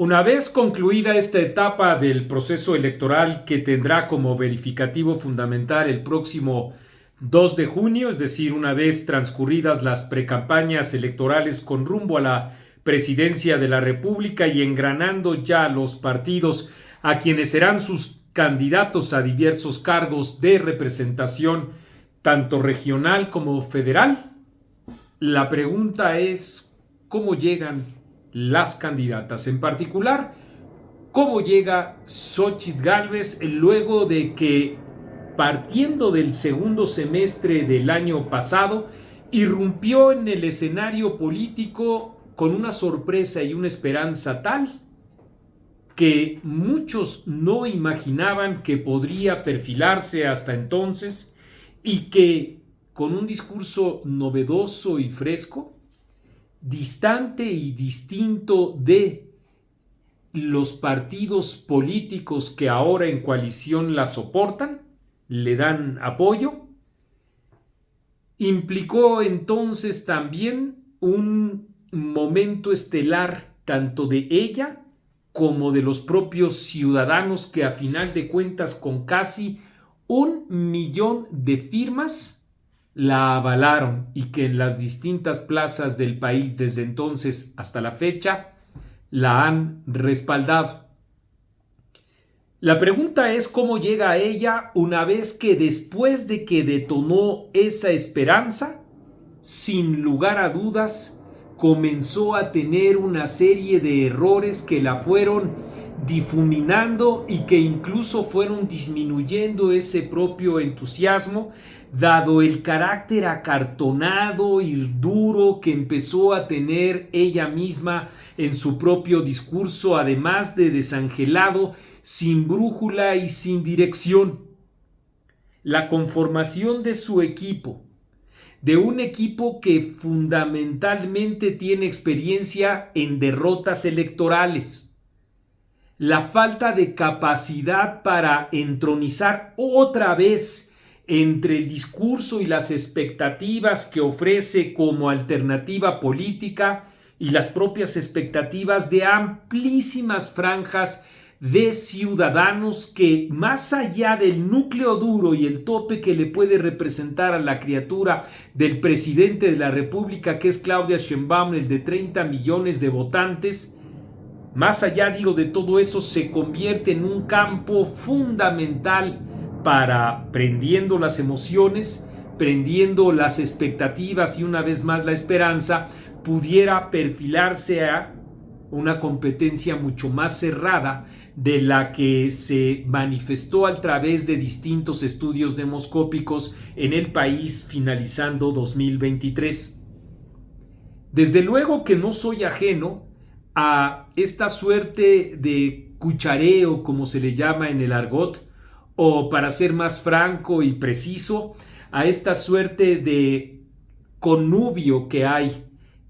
Una vez concluida esta etapa del proceso electoral que tendrá como verificativo fundamental el próximo 2 de junio, es decir, una vez transcurridas las precampañas electorales con rumbo a la presidencia de la República y engranando ya los partidos a quienes serán sus candidatos a diversos cargos de representación, tanto regional como federal, la pregunta es cómo llegan las candidatas, en particular, cómo llega Xóchitl Gálvez luego de que, partiendo del segundo semestre del año pasado, irrumpió en el escenario político con una sorpresa y una esperanza tal que muchos no imaginaban que podría perfilarse hasta entonces y que, con un discurso novedoso y fresco, distante y distinto de los partidos políticos que ahora en coalición la soportan, le dan apoyo, implicó entonces también un momento estelar tanto de ella como de los propios ciudadanos que, a final de cuentas, con casi 1 millón de firmas, la avalaron y que en las distintas plazas del país desde entonces hasta la fecha la han respaldado. La pregunta es cómo llega a ella una vez que, después de que detonó esa esperanza, sin lugar a dudas, comenzó a tener una serie de errores que la fueron difuminando y que incluso fueron disminuyendo ese propio entusiasmo, dado el carácter acartonado y duro que empezó a tener ella misma en su propio discurso, además de desangelado, sin brújula y sin dirección. La conformación de su equipo, de un equipo que fundamentalmente tiene experiencia en derrotas electorales, la falta de capacidad para entronizar otra vez entre el discurso y las expectativas que ofrece como alternativa política y las propias expectativas de amplísimas franjas de ciudadanos que, más allá del núcleo duro y el tope que le puede representar a la criatura del presidente de la República, que es Claudia Sheinbaum, el de 30 millones de votantes, más allá, de todo eso, se convierte en un campo fundamental para, prendiendo las emociones, prendiendo las expectativas y una vez más la esperanza, pudiera perfilarse a una competencia mucho más cerrada de la que se manifestó a través de distintos estudios demoscópicos en el país finalizando 2023. Desde luego que no soy ajeno a esta suerte de cuchareo, como se le llama en el argot, o, para ser más franco y preciso, a esta suerte de connubio que hay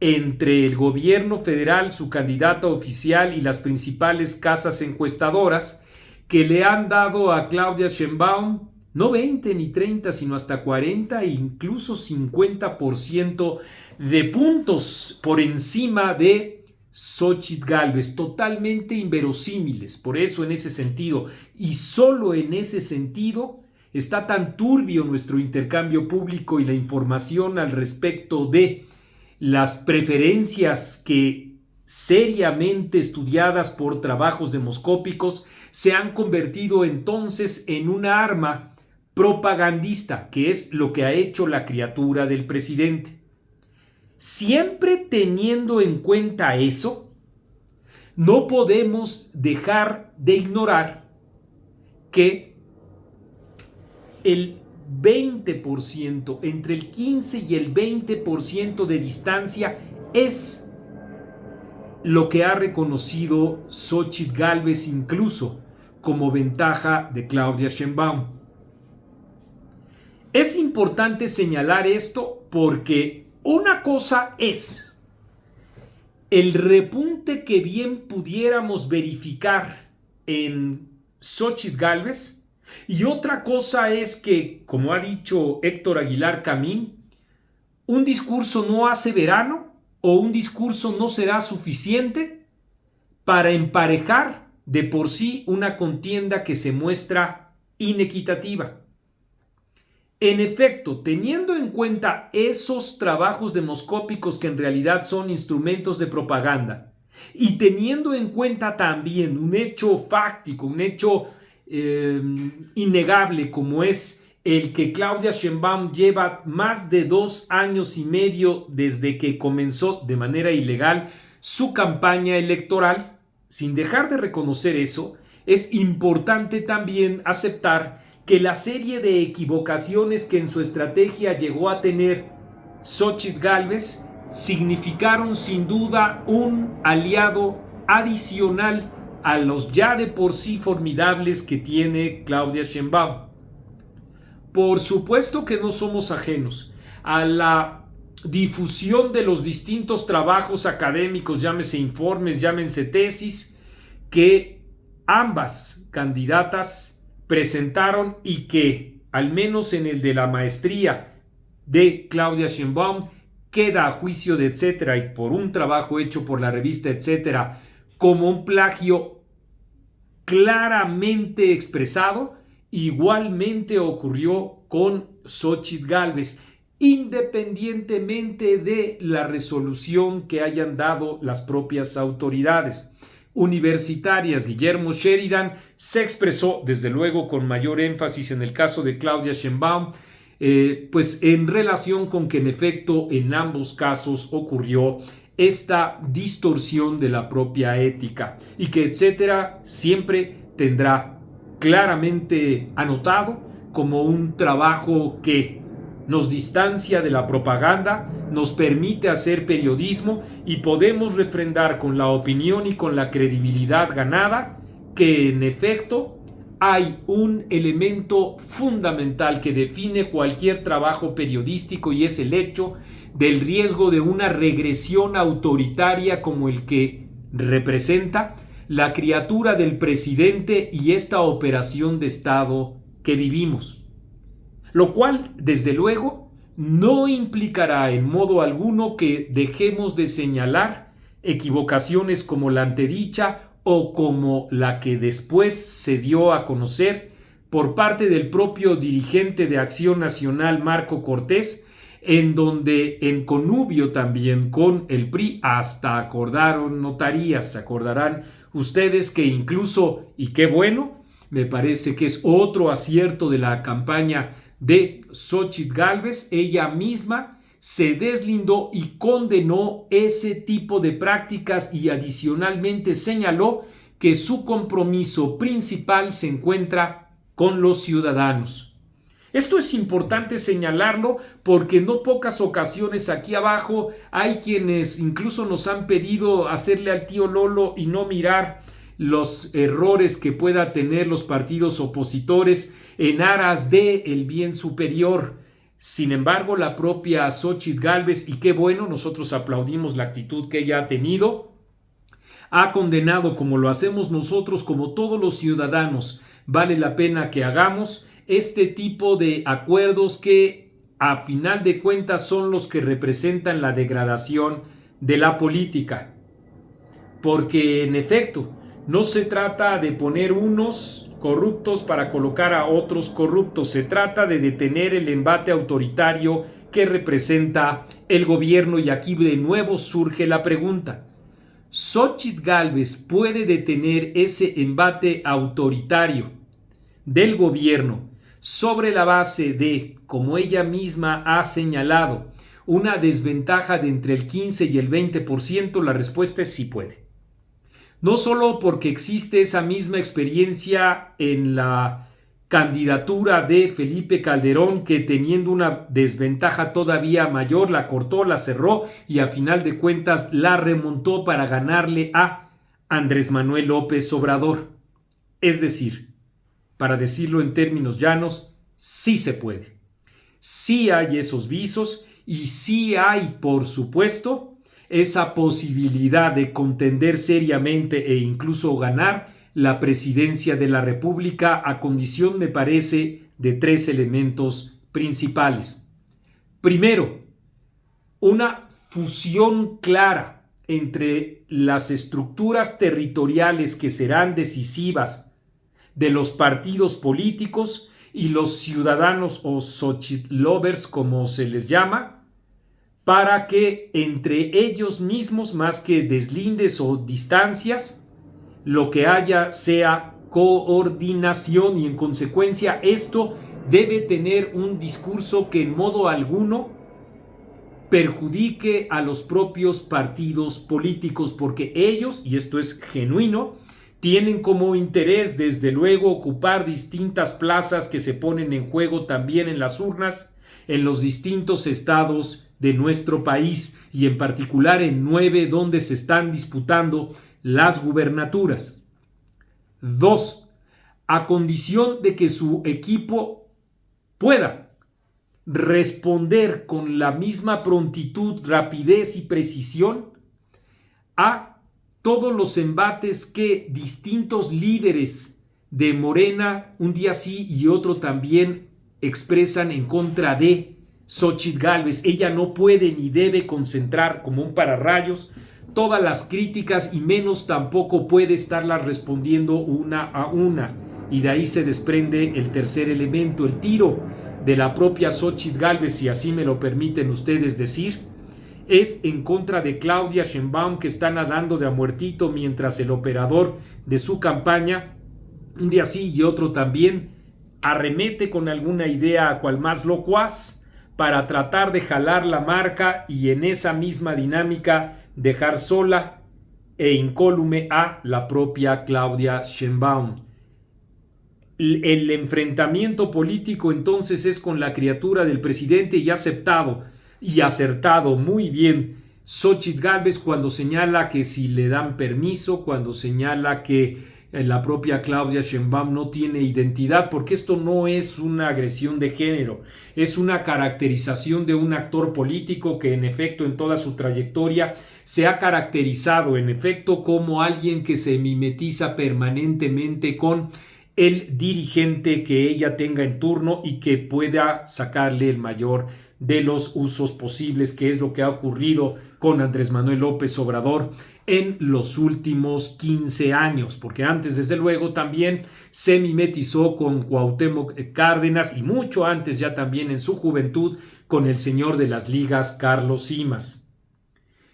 entre el gobierno federal, su candidata oficial y las principales casas encuestadoras, que le han dado a Claudia Sheinbaum no 20 ni 30, sino hasta 40 e incluso 50% de puntos por encima de Xóchitl Gálvez, totalmente inverosímiles. Por eso, en ese sentido, y solo en ese sentido, está tan turbio nuestro intercambio público y la información al respecto de las preferencias que, seriamente estudiadas por trabajos demoscópicos, se han convertido entonces en una arma propagandista, que es lo que ha hecho la criatura del presidente. Siempre teniendo en cuenta eso, no podemos dejar de ignorar que el 20%, entre el 15 y el 20% de distancia es lo que ha reconocido Xóchitl Gálvez incluso como ventaja de Claudia Sheinbaum. Es importante señalar esto porque una cosa es el repunte que bien pudiéramos verificar en Xóchitl Gálvez, y otra cosa es que, como ha dicho Héctor Aguilar Camín, un discurso no hace verano o un discurso no será suficiente para emparejar de por sí una contienda que se muestra inequitativa. En efecto, teniendo en cuenta esos trabajos demoscópicos que en realidad son instrumentos de propaganda, y teniendo en cuenta también un hecho fáctico, un hecho innegable como es el que Claudia Sheinbaum lleva más de 2 años y medio desde que comenzó de manera ilegal su campaña electoral, sin dejar de reconocer eso, es importante también aceptar que la serie de equivocaciones que en su estrategia llegó a tener Xóchitl Gálvez significaron sin duda un aliado adicional a los ya de por sí formidables que tiene Claudia Sheinbaum. Por supuesto que no somos ajenos a la difusión de los distintos trabajos académicos, llámese informes, llámense tesis, que ambas candidatas presentaron y que, al menos en el de la maestría de Claudia Sheinbaum, queda a juicio de etcétera y por un trabajo hecho por la revista etcétera como un plagio claramente expresado. Igualmente ocurrió con Xóchitl Gálvez, independientemente de la resolución que hayan dado las propias autoridades universitarias. Guillermo Sheridan se expresó desde luego con mayor énfasis en el caso de Claudia Sheinbaum, pues en relación con que en efecto en ambos casos ocurrió esta distorsión de la propia ética y que etcétera siempre tendrá claramente anotado como un trabajo que nos distancia de la propaganda, nos permite hacer periodismo y podemos refrendar con la opinión y con la credibilidad ganada que en efecto hay un elemento fundamental que define cualquier trabajo periodístico y es el hecho del riesgo de una regresión autoritaria como el que representa la criatura del presidente y esta operación de Estado que vivimos. Lo cual, desde luego, no implicará en modo alguno que dejemos de señalar equivocaciones como la antedicha o como la que después se dio a conocer por parte del propio dirigente de Acción Nacional, Marco Cortés, en donde en connubio también con el PRI hasta acordaron notarías. Se acordarán ustedes que incluso, y qué bueno, me parece que es otro acierto de la campaña de Xóchitl Gálvez, ella misma se deslindó y condenó ese tipo de prácticas y adicionalmente señaló que su compromiso principal se encuentra con los ciudadanos. Esto es importante señalarlo porque en no pocas ocasiones aquí abajo hay quienes incluso nos han pedido hacerle al tío Lolo y no mirar los errores que pueda tener los partidos opositores en aras del bien superior. Sin embargo, la propia Xóchitl Gálvez, y qué bueno, nosotros aplaudimos la actitud que ella ha tenido, ha condenado, como lo hacemos nosotros, como todos los ciudadanos, vale la pena que hagamos este tipo de acuerdos que a final de cuentas son los que representan la degradación de la política. Porque en efecto, no se trata de poner unos corruptos para colocar a otros corruptos, se trata de detener el embate autoritario que representa el gobierno y aquí de nuevo surge la pregunta. ¿Xóchitl Gálvez puede detener ese embate autoritario del gobierno sobre la base de, como ella misma ha señalado, una desventaja de entre el 15 y el 20%? La respuesta es sí puede. No solo porque existe esa misma experiencia en la candidatura de Felipe Calderón, que teniendo una desventaja todavía mayor, la cortó, la cerró y a final de cuentas la remontó para ganarle a Andrés Manuel López Obrador. Es decir, para decirlo en términos llanos, sí se puede. Sí hay esos visos y sí hay, por supuesto, esa posibilidad de contender seriamente e incluso ganar la presidencia de la República a condición, me parece, de 3 elementos principales. Primero, una fusión clara entre las estructuras territoriales que serán decisivas de los partidos políticos y los ciudadanos o Xochitl lovers, como se les llama, para que entre ellos mismos, más que deslindes o distancias, lo que haya sea coordinación, y en consecuencia esto debe tener un discurso que en modo alguno perjudique a los propios partidos políticos, porque ellos, y esto es genuino, tienen como interés desde luego ocupar distintas plazas que se ponen en juego también en las urnas en los distintos estados de nuestro país, y en particular en 9 donde se están disputando las gubernaturas. 2. A condición de que su equipo pueda responder con la misma prontitud, rapidez y precisión a todos los embates que distintos líderes de Morena, un día sí y otro también, expresan en contra de Xochitl Gálvez. Ella no puede ni debe concentrar como un pararrayos todas las críticas, y menos tampoco puede estarlas respondiendo una a una. Y de ahí se desprende el tercer elemento, el tiro de la propia Xochitl Gálvez, si así me lo permiten ustedes decir, es en contra de Claudia Sheinbaum, que está nadando de a muertito mientras el operador de su campaña, un día sí y otro también, arremete con alguna idea a cual más locuaz para tratar de jalar la marca y en esa misma dinámica dejar sola e incólume a la propia Claudia Sheinbaum. El enfrentamiento político entonces es con la criatura del presidente, y aceptado y acertado muy bien Xochitl Gálvez cuando señala que si le dan permiso, cuando señala que la propia Claudia Sheinbaum no tiene identidad, porque esto no es una agresión de género, es una caracterización de un actor político que en efecto en toda su trayectoria se ha caracterizado en efecto como alguien que se mimetiza permanentemente con el dirigente que ella tenga en turno y que pueda sacarle el mayor de los usos posibles, que es lo que ha ocurrido con Andrés Manuel López Obrador en los últimos 15 años, porque antes desde luego también se mimetizó con Cuauhtémoc Cárdenas y mucho antes ya también en su juventud con el señor de las ligas Carlos Simas.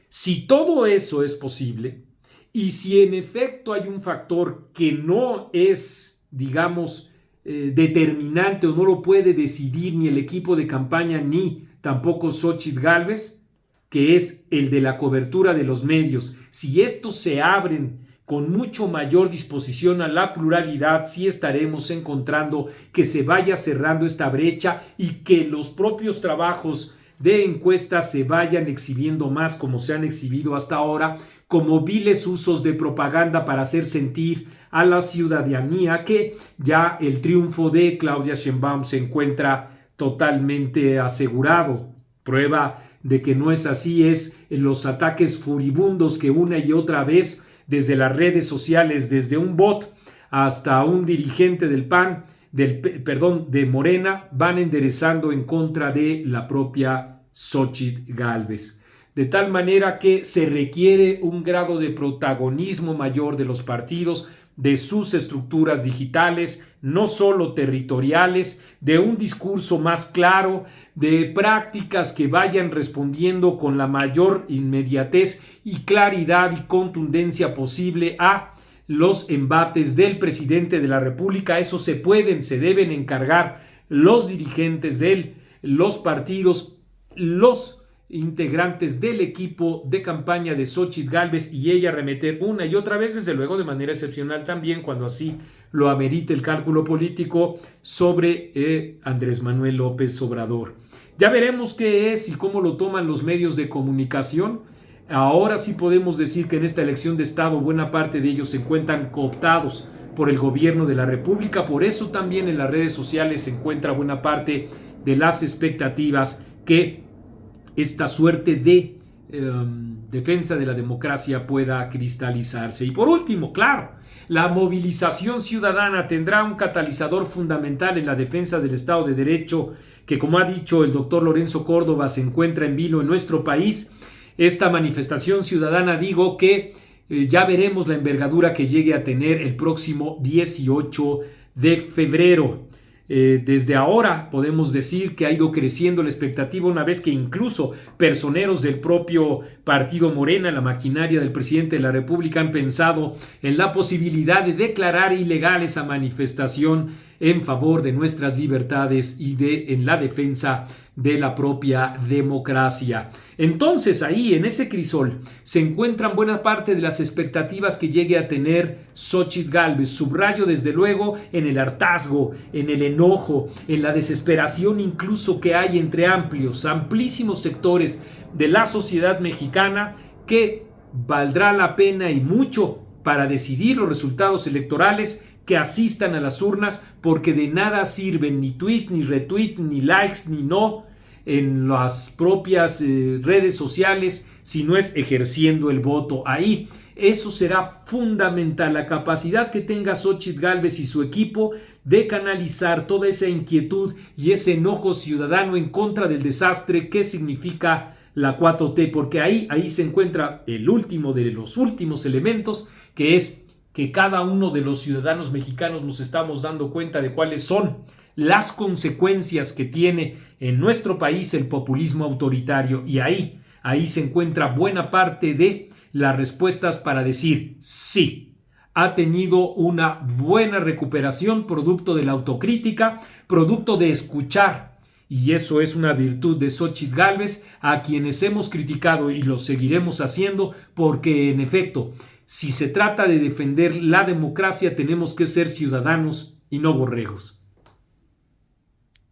Si todo eso es posible y si en efecto hay un factor que no es, digamos, determinante o no lo puede decidir ni el equipo de campaña ni tampoco Xochitl Gálvez, que es el de la cobertura de los medios, si estos se abren con mucho mayor disposición a la pluralidad, sí estaremos encontrando que se vaya cerrando esta brecha y que los propios trabajos de encuestas se vayan exhibiendo más, como se han exhibido hasta ahora, como viles usos de propaganda para hacer sentir a la ciudadanía que ya el triunfo de Claudia Sheinbaum se encuentra totalmente asegurado. Prueba de que no es así es en los ataques furibundos que una y otra vez desde las redes sociales, desde un bot hasta un dirigente del PAN, de Morena, van enderezando en contra de la propia Xochitl Gálvez. De tal manera que se requiere un grado de protagonismo mayor de los partidos, de sus estructuras digitales, no solo territoriales, de un discurso más claro, de prácticas que vayan respondiendo con la mayor inmediatez y claridad y contundencia posible a los embates del presidente de la República. Eso se deben encargar los dirigentes de los partidos, los integrantes del equipo de campaña de Xochitl Gálvez, y ella arremeter una y otra vez, desde luego de manera excepcional también cuando así lo amerite el cálculo político, sobre Andrés Manuel López Obrador. Ya veremos qué es y cómo lo toman los medios de comunicación. Ahora sí podemos decir que en esta elección de Estado buena parte de ellos se encuentran cooptados por el gobierno de la República. Por eso también en las redes sociales se encuentra buena parte de las expectativas que esta suerte de defensa de la democracia pueda cristalizarse. Y por último, claro, la movilización ciudadana tendrá un catalizador fundamental en la defensa del Estado de Derecho, que, como ha dicho el doctor Lorenzo Córdoba, se encuentra en vilo en nuestro país. esta manifestación ciudadana, digo que ya veremos la envergadura que llegue a tener el próximo 18 de febrero. Desde ahora podemos decir que ha ido creciendo la expectativa, una vez que incluso personeros del propio partido Morena, la maquinaria del presidente de la República, han pensado en la posibilidad de declarar ilegal esa manifestación en favor de nuestras libertades y en la defensa de la propia democracia. Entonces, ahí en ese crisol se encuentran buena parte de las expectativas que llegue a tener Xóchitl Gálvez. Subrayo desde luego en el hartazgo, en el enojo, en la desesperación incluso que hay entre amplísimos sectores de la sociedad mexicana, que valdrá la pena y mucho para decidir los resultados electorales que asistan a las urnas, porque de nada sirven ni tweets, ni retweets, ni likes, ni no en las propias redes sociales si no es ejerciendo el voto ahí. Eso será fundamental, la capacidad que tenga Xóchitl Gálvez y su equipo de canalizar toda esa inquietud y ese enojo ciudadano en contra del desastre que significa la 4T, porque ahí se encuentra el último de los últimos elementos, que es que cada uno de los ciudadanos mexicanos nos estamos dando cuenta de cuáles son las consecuencias que tiene en nuestro país el populismo autoritario, y ahí se encuentra buena parte de las respuestas para decir sí, ha tenido una buena recuperación, producto de la autocrítica, producto de escuchar, y eso es una virtud de Xóchitl Gálvez, a quienes hemos criticado y lo seguiremos haciendo, porque en efecto, si se trata de defender la democracia, tenemos que ser ciudadanos y no borregos.